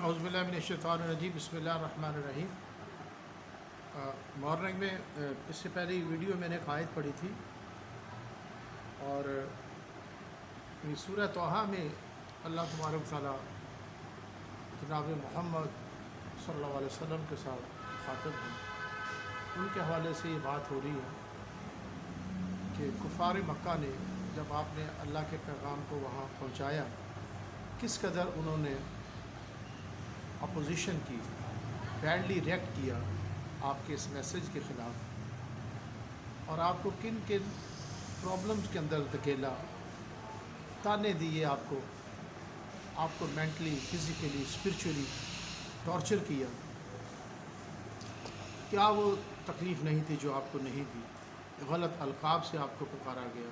اعوذ باللہ من الشیطان الرجیم بسم اللہ الرحمن الرحیم۔ مارننگ میں اس سے پہلے ویڈیو میں نے ایک آیت پڑھی تھی، اور سورہ طٰہٰ میں اللہ تبارک و تعالیٰ جناب محمد صلی اللہ علیہ وسلم کے ساتھ مخاطب ہیں۔ ان کے حوالے سے یہ بات ہو رہی ہے کہ کفار مکہ نے جب آپ نے اللہ کے پیغام کو وہاں پہنچایا، کس قدر انہوں نے اپوزیشن کی، بیڈلی ریئیکٹ کیا آپ کے اس میسیج کے خلاف، اور آپ کو کن کن پرابلمز کے اندر دھکیلا، تانے دیے، آپ کو مینٹلی، فزیکلی، اسپرچولی ٹارچر کیا۔ کیا وہ تکلیف نہیں تھی جو آپ کو نہیں دی؟ غلط القاب سے آپ کو پکارا گیا،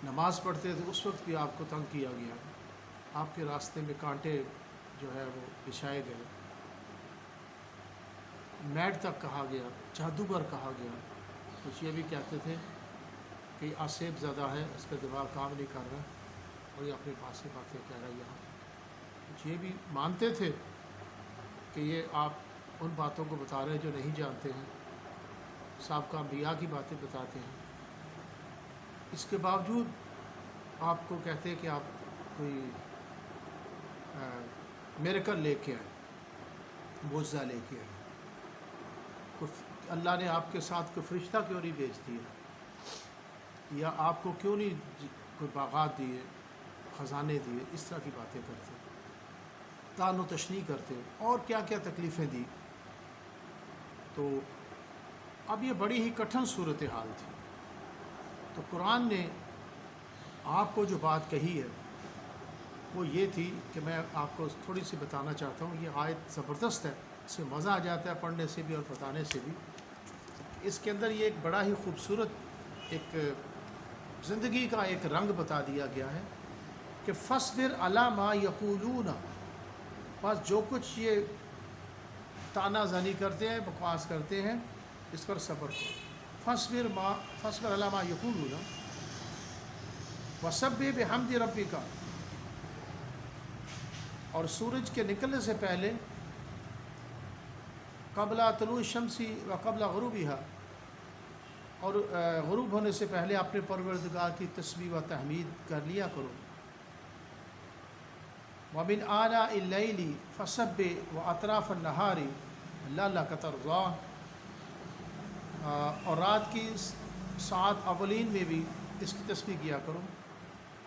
نماز پڑھتے تھے اس وقت بھی آپ کو تنگ کیا گیا، آپ کے راستے میں کانٹے جو ہے وہ بچھائے گئے، میڈ تک کہا گیا، جادوگر کہا گیا۔ کچھ یہ بھی کہتے تھے کہ یہ آسیب زدہ ہے، اس کا دماغ کام نہیں کر رہا اور یہ اپنے پاس سے باتیں کہہ رہا ہے یہاں۔ کچھ یہ بھی مانتے تھے کہ یہ آپ ان باتوں کو بتا رہے ہیں جو نہیں جانتے ہیں، سابقہ انبیاء کی باتیں بتاتے ہیں۔ اس کے باوجود آپ کو کہتے ہیں کہ آپ کوئی میریکل لے کے آئے، معجزہ لے کے آئے، اللہ نے آپ کے ساتھ کوئی فرشتہ کیوں نہیں بھیج دیا، یا آپ کو کیوں نہیں کوئی باغات دیے، خزانے دیے، اس طرح کی باتیں کرتے، طعن و تشنیع کرتے، اور کیا کیا تکلیفیں دی۔ تو اب یہ بڑی ہی کٹھن صورتحال تھی۔ تو قرآن نے آپ کو جو بات کہی ہے وہ یہ تھی کہ میں آپ کو تھوڑی سی بتانا چاہتا ہوں۔ یہ آیت زبردست ہے، اس میں مزہ آ جاتا ہے پڑھنے سے بھی اور بتانے سے بھی۔ اس کے اندر یہ ایک بڑا ہی خوبصورت ایک زندگی کا ایک رنگ بتا دیا گیا ہے کہ فاصبر علی ما یقولون، بس جو کچھ یہ تانا زنی کرتے ہیں، بکواس کرتے ہیں، اس پر صبر کرو۔ فاصبر علی ما یقولون وسبح بحمد ربک، اور سورج کے نکلنے سے پہلے قبل طلوع الشمس و قبل غروبها، اور غروب ہونے سے پہلے اپنے پروردگار کی تسبیح و تحمید کر لیا کرو۔ ومن آناء اللیل فسبح واطراف النہار لعلک ترضی، اور رات کی ساعت اولین میں بھی اس کی تسبیح کیا کرو،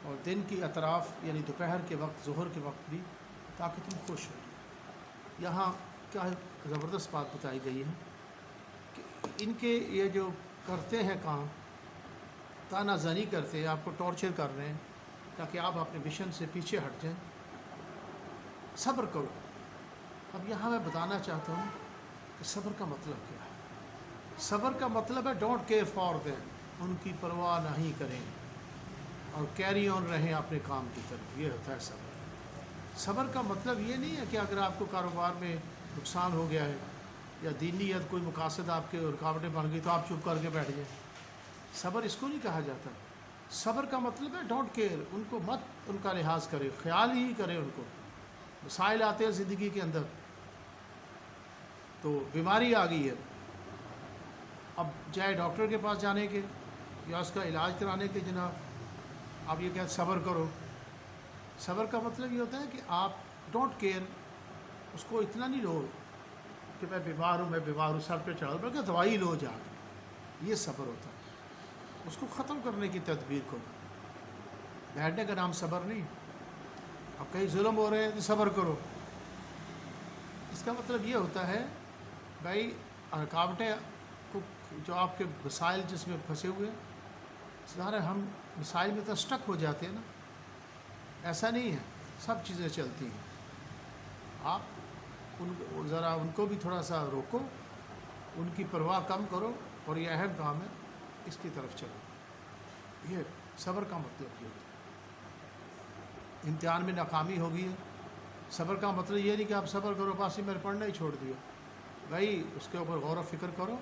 اور دن کی اطراف یعنی دوپہر کے وقت، ظہر کے وقت بھی، تاکہ تم خوش ہو جاؤ۔ یہاں کیا زبردست بات بتائی گئی ہے کہ ان کے یہ جو کرتے ہیں کام، تانا زنی کرتے ہیں، آپ کو ٹارچر کر رہے ہیں تاکہ آپ اپنے مشن سے پیچھے ہٹ جائیں، صبر کرو۔ اب یہاں میں بتانا چاہتا ہوں کہ صبر کا مطلب کیا ہے۔ صبر کا مطلب ہے ڈونٹ کیئر فار دیم، ان کی پرواہ نہیں کریں اور کیری آن رہیں اپنے کام کی طرف، یہ ہوتا ہے صبر۔ صبر کا مطلب یہ نہیں ہے کہ اگر آپ کو کاروبار میں نقصان ہو گیا ہے یا دینیت کوئی مقاصد آپ کے رکاوٹیں بن گئی تو آپ چپ کر کے بیٹھ جائیں۔ صبر اس کو نہیں کہا جاتا۔ صبر کا مطلب ہے ڈونٹ کیئر، ان کو مت ان کا لحاظ کرے، خیال ہی کرے ان کو۔ مسائل آتے ہیں زندگی کے اندر، تو بیماری آ گئی ہے، اب چاہے ڈاکٹر کے پاس جانے کے یا اس کا علاج کرانے کے، جناب آپ یہ کہتے صبر کرو۔ صبر کا مطلب یہ ہوتا ہے کہ آپ ڈونٹ کیئر، اس کو اتنا نہیں لو کہ میں بیمار ہوں سر پہ چڑھا، بلکہ دوائی لو جا کے، یہ صبر ہوتا ہے۔ اس کو ختم کرنے کی تدبیر کرو۔ بیٹھنے کا نام صبر نہیں۔ اب کہیں ظلم ہو رہے ہیں تو صبر کرو، اس کا مطلب یہ ہوتا ہے بھائی رکاوٹیں کو، جو آپ کے مسائل جس میں پھنسے ہوئے ہیں، ظاہر ہے ہم مسائل میں تو اسٹک ہو جاتے ہیں نا، ایسا نہیں ہے، سب چیزیں چلتی ہیں۔ آپ ذرا ان کو بھی تھوڑا سا روکو، ان کی پرواہ کم کرو، اور یہ اہم کام ہے، اس کی طرف چلو۔ یہ صبر کا مطلب یہ ہوتا ہے۔ امتحان میں ناکامی ہوگی ہے، صبر کا مطلب یہ نہیں کہ آپ صبر کرو بس ہی میں نے پڑھنا ہی چھوڑ دیا، بھائی اس کے اوپر غور و فکر کرو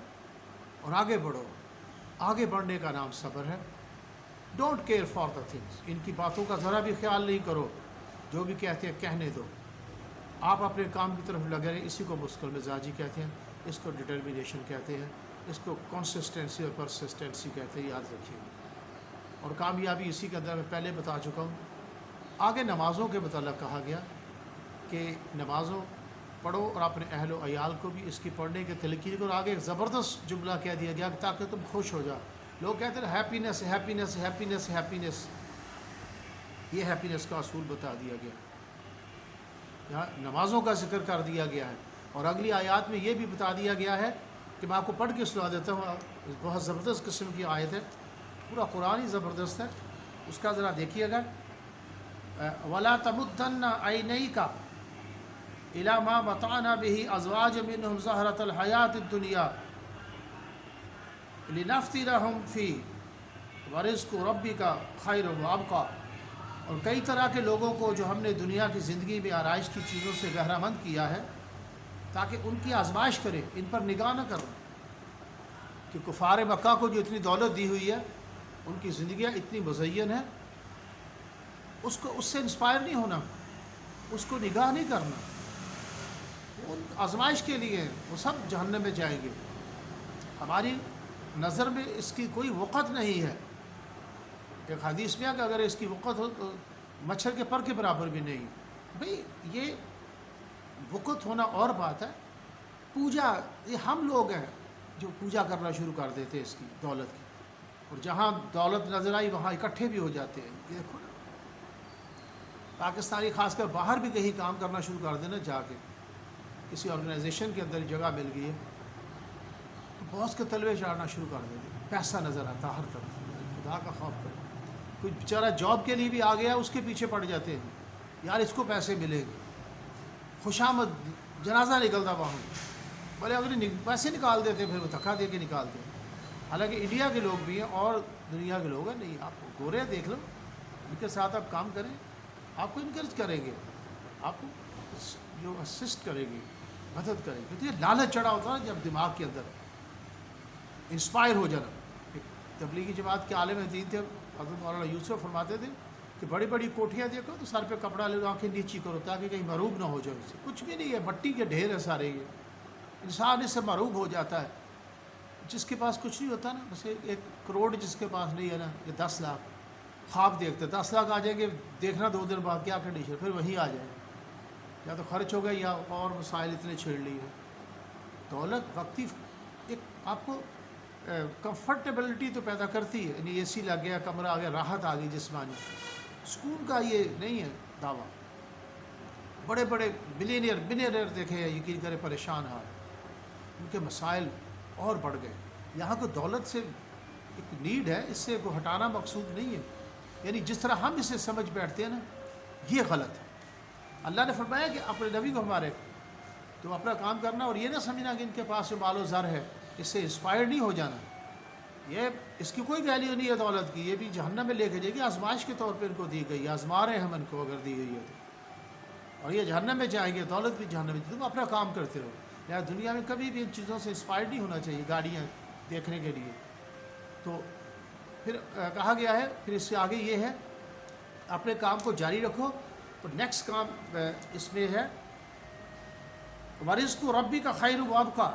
اور آگے بڑھو۔ آگے بڑھنے کا نام صبر ہے۔ Don't care for the things, ان کی باتوں کا ذرا بھی خیال نہیں کرو، جو بھی کہتے ہیں کہنے دو۔ آپ اپنے کام کی طرف لگے رہیں. اسی کو مسکل مزاجی کہتے ہیں, اس کو ڈٹرمینیشن کہتے ہیں, اس کو کنسسٹنسی اور پرسسٹنسی کہتے ہیں. یاد رکھیے گا. اور کامیابی اسی کے اندر میں پہلے بتا چکا ہوں. آگے نمازوں کے متعلق کہا گیا کہ نمازوں پڑھو اور اپنے اہل و عیال کو بھی اس کی پڑھنے کے تلقین کو. اور آگے ایک زبردست جملہ کہہ دیا گیا کہ تاکہ تم خوش ہو جاؤ. لوگ کہتے ہیں ہیپینس ہیپینس ہیپینس ہیپینس. یہ ہیپینس کا اصول بتا دیا گیا. یہاں نمازوں کا ذکر کر دیا گیا ہے. اور اگلی آیات میں یہ بھی بتا دیا گیا ہے کہ میں آپ کو پڑھ کے سنا دیتا ہوں. بہت زبردست قسم کی آیت ہے, پورا قرآن ہی زبردست ہے. اس کا ذرا دیکھیے گا. وَلَا تَمُدَّنَّ عَيْنَيْكَ إِلَى مَا مَتَعْنَا بِهِ أَزْوَاجًا مِّنْهُمْ زَهْرَةَ الْحَيَاةِ الدُّنْيَا لِنَفْتِنَهُمْ فِيهِ وَرِزْقُ رَبِّكَ خَيْرٌ وَأَبْقَىٰ. اور کئی طرح کے لوگوں کو جو ہم نے دنیا کی زندگی میں آرائش کی چیزوں سے بہرہ مند کیا ہے تاکہ ان کی آزمائش کرے, ان پر نگاہ نہ کریں. کہ کفار مکہ کو جو اتنی دولت دی ہوئی ہے, ان کی زندگیاں اتنی مزین ہیں, اس سے انسپائر نہیں ہونا, اس کو نگاہ نہیں کرنا. وہ آزمائش کے لیے وہ سب جہنم میں جائیں گے. ہماری نظر میں اس کی کوئی وقت نہیں ہے. ایک حدیث میں ہے کہ اگر اس کی وقت ہو تو مچھر کے پر کے برابر بھی نہیں. بھئی یہ وقت ہونا اور بات ہے. پوجا, یہ ہم لوگ ہیں جو پوجا کرنا شروع کر دیتے ہیں اس کی دولت کی, اور جہاں دولت نظر آئی وہاں اکٹھے بھی ہو جاتے ہیں. یہ دیکھو نا, پاکستانی خاص کر باہر بھی کہیں کام کرنا شروع کر دینا, جا کے کسی آرگنائزیشن کے اندر جگہ مل گئی ہے تو باس کے تلوے چاڑنا شروع کر دیتے. پیسہ نظر آتا ہر طرف. خدا کا خوف کرے. کوئی بیچارہ جاب کے لیے بھی آ گیا, اس کے پیچھے پڑ جاتے ہیں, یار اس کو پیسے ملیں گے, خوشامد جنازہ نکلتا وہاں. بھلے اگر پیسے نکال دیتے پھر وہ دھکا دے کے نکالتے ہیں. حالانکہ انڈیا کے لوگ بھی ہیں اور دنیا کے لوگ ہیں. نہیں, آپ گورے دیکھ لو, ان کے ساتھ آپ کام کریں, آپ کو انکریج کریں گے, آپ کو جو اسسٹ کرے گی, مدد کرے گی. تو یہ لالچ چڑھا ہوتا ہے جب دماغ کے اندر انسپائر ہو جانا. ایک تبلیغی جماعت کے عالم دین تھے حضرت مولانا یوسف, فرماتے تھے کہ بڑی بڑی کوٹھیاں دیکھو تو سر پہ کپڑا لے لو, آنکھیں نیچی کرو تاکہ کہیں مروب نہ ہو جائے. اس سے کچھ بھی نہیں ہے, مٹی کے ڈھیر ہے سارے. یہ انسان اس سے مروب ہو جاتا ہے. جس کے پاس کچھ نہیں ہوتا نا, بس 1 کروڑ جس کے پاس نہیں ہے نا, یہ 10 لاکھ خواب دیکھتے. 10 لاکھ آ جائیں گے, دیکھنا 2 دن بعد کیا کنڈیشن, پھر وہی آ جائے. یا تو خرچ ہو گئے یا اور مسائل اتنے چھیڑ لیے. دولت وقتی ایک آپ کو کمفرٹیبلٹی تو پیدا کرتی ہے, یعنی اے سی لگ گیا, کمرہ آ گیا, راحت آ گئی جسمانی. سکون کا یہ نہیں ہے دعویٰ. بڑے بڑے بلینئر دیکھے ہیں, یقین کرے پریشان حال, ان کے مسائل اور بڑھ گئے. یہاں کو دولت سے ایک نیڈ ہے, اس سے کو ہٹانا مقصود نہیں ہے. یعنی جس طرح ہم اسے سمجھ بیٹھتے ہیں نا, یہ غلط ہے. اللہ نے فرمایا کہ اپنے نبی کو ہمارے تو اپنا کام کرنا, اور یہ نہ سمجھنا کہ ان کے پاس جو مال و زر ہے اس سے انسپائر نہیں ہو جانا. یہ اس کی کوئی ویلیو نہیں ہے دولت کی. یہ بھی جہنم میں لے کے جائے گی. آزمائش کے طور پہ ان کو دی گئی, آزما رہے ہیں ہم ان کو اگر دی گئی ہے تو, اور یہ جہنم میں جائیں گے. دولت بھی جہنم میں. تم اپنا کام کرتے رہو. یا دنیا میں کبھی بھی ان چیزوں سے انسپائر نہیں ہونا چاہیے گاڑیاں دیکھنے کے لیے. تو پھر کہا گیا ہے, پھر اس سے آگے یہ ہے اپنے کام کو جاری رکھو. تو نیکسٹ کام اس میں ہے وَرِزْقُ رَبِّكَ خَيْرٌ وَأَبْقَىٰ,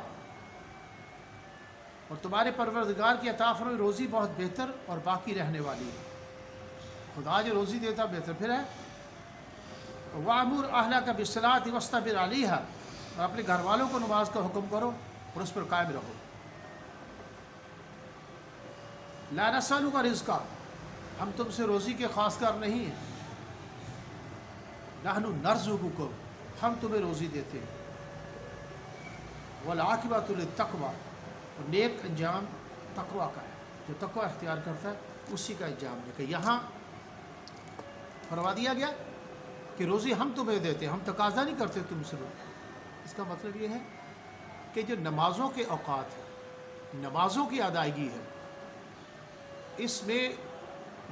اور تمہارے پروردگار کی عطا فرمائی روزی بہت بہتر اور باقی رہنے والی ہے. خدا جو روزی دیتا بہتر. پھر ہے وَأْمُرْ أَهْلَكَ بِالصَّلَاةِ وَاصْطَبِرْ عَلَيْهَا, اور اپنے گھر والوں کو نماز کا حکم کرو اور اس پر قائم رہو. لَا نَسْأَلُكَ رِزْقًا, ہم تم سے روزی کے خواستگار نہیں ہیں. نَحْنُ نَرْزُقُكُمْ, ہم تمہیں روزی دیتے ہیں. وَالْعَاقِبَةُ لِلتَّقْوَىٰ, اور نیک انجام تقویٰ کا ہے. جو تقویٰ اختیار کرتا ہے اسی کا انجام ہے. کہ یہاں فرما دیا گیا کہ روزی ہم تمہیں دیتے ہیں, ہم تقاضا نہیں کرتے تم سے. اس کا مطلب یہ ہے کہ جو نمازوں کے اوقات ہیں, نمازوں کی ادائیگی ہے, اس میں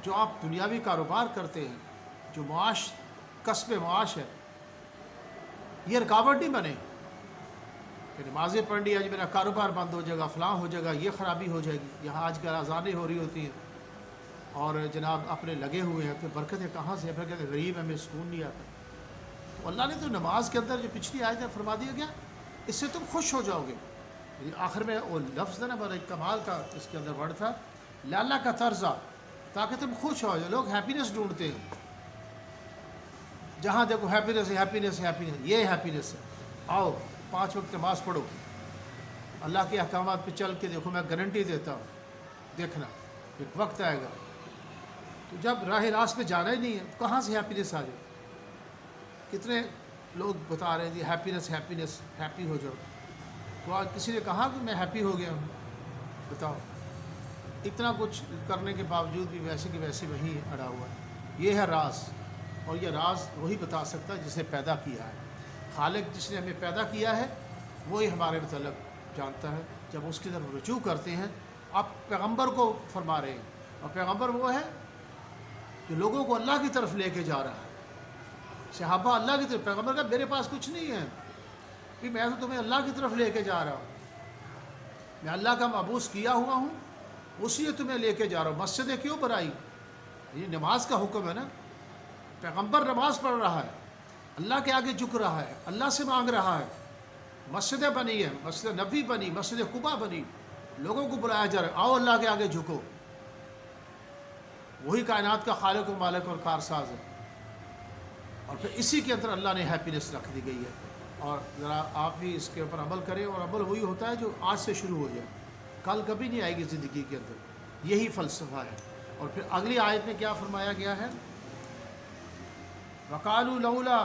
جو آپ دنیاوی کاروبار کرتے ہیں, جو معاش کسب معاش ہے, یہ رکاوٹ نہیں بنے کہ نمازیں پڑھ لی, آج میرا کاروبار بند ہو جائے گا, فلاں ہو جائے گا, یہ خرابی ہو جائے گی. یہاں آج کل اذانیں ہو رہی ہوتی ہیں اور جناب اپنے لگے ہوئے ہیں, پھر برکتیں کہاں سے؟ پھر کہتے ہیں غریب ہیں, ہمیں سکون نہیں آتا. تو اللہ نے تو نماز کے اندر جو پچھلی آیت میں فرما دیا گیا اس سے تم خوش ہو جاؤ گے. یعنی آخر میں وہ لفظ ہے نا بڑا کمال کا اس کے اندر ورڈ تھا لالا کا طرزہ, تاکہ تم خوش ہو جاؤ. لوگ ہیپینس ڈھونڈتے ہیں, جہاں دیکھو ہیپینس ہے, ہیپینس ہے, ہیپینس, یہ ہیپینس ہے. آؤ 5 وقت نماز پڑھو, اللہ کے احکامات پہ چل کے دیکھو, میں گارنٹی دیتا ہوں, دیکھنا ایک وقت آئے گا تو جب راہ راست پہ جانا ہی نہیں ہے کہاں سے ہیپینس آ جائے. کتنے لوگ بتا رہے ہیں جی ہیپینس ہیپینس, ہیپی ہو جاؤ. تو آج کسی نے کہا کہ میں ہیپی ہو گیا ہوں؟ بتاؤ. اتنا کچھ کرنے کے باوجود بھی ویسے کہ ویسے وہی اڑا ہوا ہے. یہ ہے راز, اور یہ راز وہی بتا سکتا ہے جسے پیدا کیا ہے. خالق جس نے ہمیں پیدا کیا ہے وہی ہمارے متعلق جانتا ہے. جب اس کی طرف رجوع کرتے ہیں, آپ پیغمبر کو فرما رہے ہیں, اور پیغمبر وہ ہے جو لوگوں کو اللہ کی طرف لے کے جا رہا ہے. صحابہ اللہ کی طرف, پیغمبر کا میرے پاس کچھ نہیں ہے کہ میں تو تمہیں اللہ کی طرف لے کے جا رہا ہوں, میں اللہ کا مبعوث کیا ہوا ہوں, اسی لیے تمہیں لے کے جا رہا ہوں. مسجدیں کیوں بنائی؟ یہ نماز کا حکم ہے نا. پیغمبر نماز پڑھ رہا ہے, اللہ کے آگے جھک رہا ہے, اللہ سے مانگ رہا ہے. مسجدیں بنی ہیں, مسجد نبی بنی, مسجد قباء بنی, لوگوں کو بلایا جا رہا ہے, آؤ اللہ کے آگے جھکو. وہی کائنات کا خالق و مالک اور کارساز ہے. اور پھر اسی کے اندر اللہ نے ہیپینس رکھ دی گئی ہے. اور ذرا آپ بھی اس کے اوپر عمل کریں, اور عمل وہی ہوتا ہے جو آج سے شروع ہو جائے, کل کبھی نہیں آئے گی زندگی کے اندر. یہی فلسفہ ہے. اور پھر اگلی آیت میں کیا فرمایا گیا ہے؟ وَقَالُوا لَوْلَا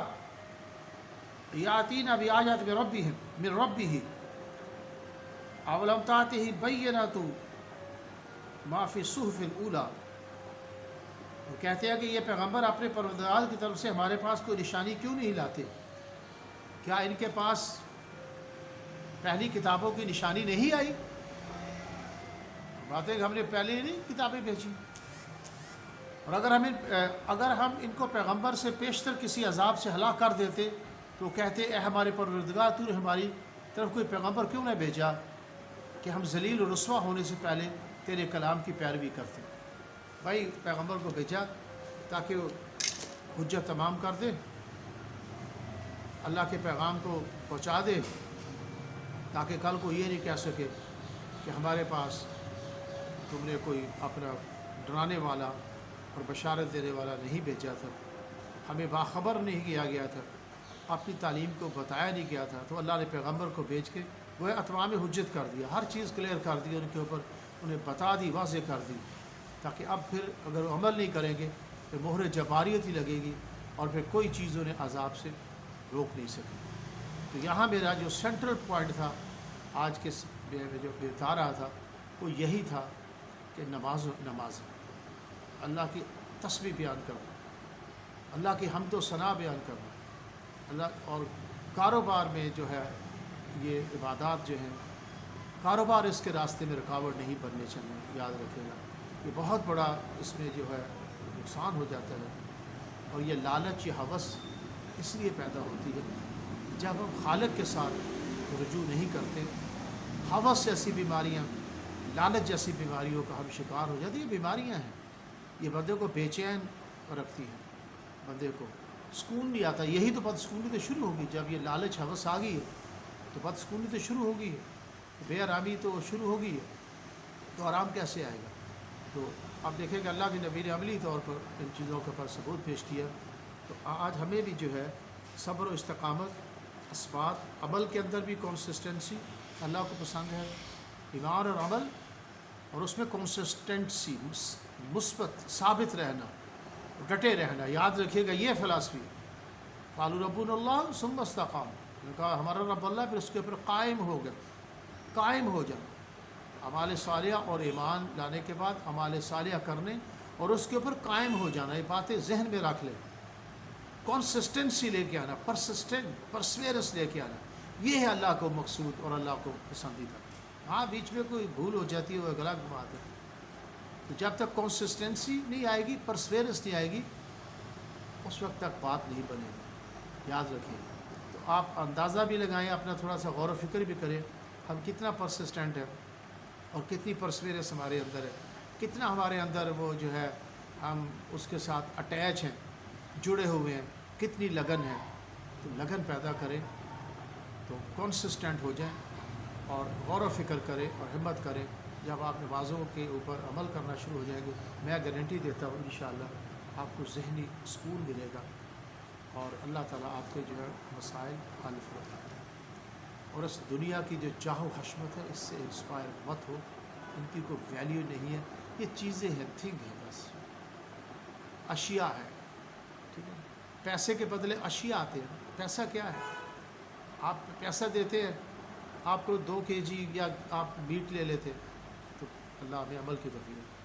يَأْتِينَا بِآيَاتٍ مِّن رَّبِّهِ أَوْ لَمْ تَأْتِهِ بَيِّنَةُ مَا فِي الصُّحُفِ الْأُولَىٰ. وہ کہتے ہیں کہ یہ پیغمبر اپنے پروردگار کی طرف سے ہمارے پاس کوئی نشانی کیوں نہیں لاتے؟ کیا ان کے پاس پہلی کتابوں کی نشانی نہیں آئی؟ بات ہے کہ ہم نے پہلے نہیں کتابیں بھیجی. اور اگر ہم ان کو پیغمبر سے پیشتر کسی عذاب سے ہلاک کر دیتے تو کہتے اے ہمارے پروردگار, تو نے ہماری طرف کوئی پیغمبر کیوں نہ بھیجا کہ ہم ذلیل و رسوا ہونے سے پہلے تیرے کلام کی پیروی کرتے. بھائی پیغمبر کو بھیجا تاکہ وہ حجت تمام کر دے, اللہ کے پیغام کو پہنچا دے, تاکہ کل کو یہ نہیں کہہ سکے کہ ہمارے پاس تم نے کوئی اپنا ڈرانے والا اور بشارت دینے والا نہیں بھیجا تھا, ہمیں باخبر نہیں کیا گیا تھا, اپنی تعلیم کو بتایا نہیں گیا تھا. تو اللہ نے پیغمبر کو بھیج کے وہ اتمام حجت کر دیا, ہر چیز کلیئر کر دی ان کے اوپر, انہیں بتا دی, واضح کر دی, تاکہ اب پھر اگر وہ عمل نہیں کریں گے تو مہر جباریت ہی لگے گی, اور پھر کوئی چیز انہیں عذاب سے روک نہیں سکے. تو یہاں میرا جو سینٹرل پوائنٹ تھا آج کے جو بتا رہا تھا وہ یہی تھا کہ نماز اللہ کی تسبیح بیان کرنا, اللہ کی حمد و ثنا بیان کرنا, اللہ اور کاروبار میں جو ہے یہ عبادات جو ہیں, کاروبار اس کے راستے میں رکاوٹ نہیں بننے چاہیے. یاد رکھے گا یہ بہت بڑا اس میں جو ہے نقصان ہو جاتا ہے. اور یہ لالچ, یہ ہوس اس لیے پیدا ہوتی ہے جب ہم خالق کے ساتھ رجوع نہیں کرتے. ہوس جیسی بیماریاں, لالچ جیسی بیماریوں کا ہم شکار ہو جاتے. یہ بیماریاں ہیں, یہ بندے کو بے چین رکھتی ہیں, بندے کو سکون نہیں آتا. یہی تو بدسکونی تو شروع ہوگی جب یہ لالچ ہوس آ گئی ہے, تو بدسکونی تو شروع ہو گئی ہے, بے آرامی تو شروع ہو گئی ہے. تو آرام کیسے آئے گا؟ تو آپ دیکھیں کہ اللہ کے نبی نے عملی طور پر ان چیزوں کے پر ثبوت پیش کیا. تو آج ہمیں بھی جو ہے صبر و استقامت, اثبات, عمل کے اندر بھی کنسسٹنسی اللہ کو پسند ہے, ایمان اور عمل, اور اس میں کنسسٹنسی, مثبت ثابت رہنا, ڈٹے رہنا. یاد رکھیے گا یہ فلسفی قالوا ربنا اللہ ثم استقاموا, نے کہا ہمارا رب اللہ, پھر اس کے اوپر قائم ہو گئے, قائم ہو جانا. اعمال صالحہ اور ایمان لانے کے بعد اعمال صالحہ کرنے اور اس کے اوپر قائم ہو جانا. یہ باتیں ذہن میں رکھ لیں. کنسسٹنسی لے کے آنا, پرسویرنس لے کے آنا, یہ ہے اللہ کو مقصود اور اللہ کو پسندیدہ. ہاں بیچ میں کوئی بھول ہو جاتی ہے وہ ایک الگ بات ہے. تو جب تک کنسسٹنسی نہیں آئے گی, پرسویرنس نہیں آئے گی, اس وقت تک بات نہیں بنے گی. یاد رکھیں. تو آپ اندازہ بھی لگائیں, اپنا تھوڑا سا غور و فکر بھی کریں, ہم کتنا پرسسٹنٹ ہیں اور کتنی پرسویرنس ہمارے اندر ہے, کتنا ہمارے اندر وہ جو ہے ہم اس کے ساتھ اٹیچ ہیں, جڑے ہوئے ہیں, کتنی لگن ہے. تو لگن پیدا کریں، تو کنسسٹنٹ ہو جائیں اور غور و فکر کریں اور ہمت کریں. جب آپ نمازوں کے اوپر عمل کرنا شروع ہو جائیں گے، میں گارنٹی دیتا ہوں انشاءاللہ آپ کو ذہنی سکون ملے گا اور اللہ تعالیٰ آپ کے جو ہے مسائل حل فرمائے گا. اور اس دنیا کی جو چاہ و حشمت ہے اس سے انسپائر مت ہو، ان کی کوئی ویلیو نہیں ہے. یہ چیزیں ہیں، تھنگ ہے، بس اشیاء ہے. ٹھیک ہے، پیسے کے بدلے اشیاء آتے ہیں. پیسہ کیا ہے؟ آپ پیسہ دیتے ہیں، آپ کو 2 kg یا آپ میٹ لے لیتے، تو اللہ ہمیں عمل کی توفیق دے.